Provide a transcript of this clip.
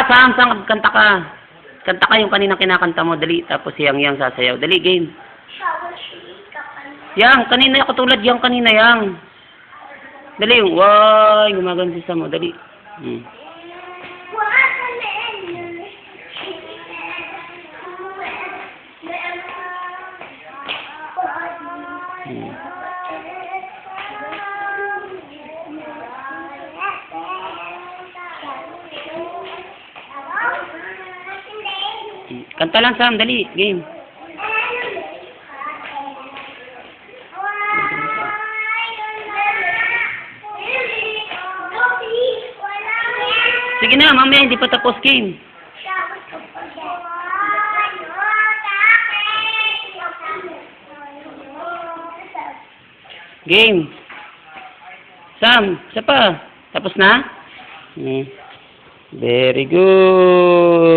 Sam, Sam, kanta ka. Kanta ka yung kanina kinakanta mo, dali. Tapos yang sasayaw. Dali, game. Yang, kanina, katulad yang kanina, yang. Dali, why, gumagano si Sam mo, dali. Hmm. Hmm. Kanta lang, Sam, dali, game. Sige na, mamaya, hindi pa tapos, game. Game. Sam, isa pa. Tapos na? Very good.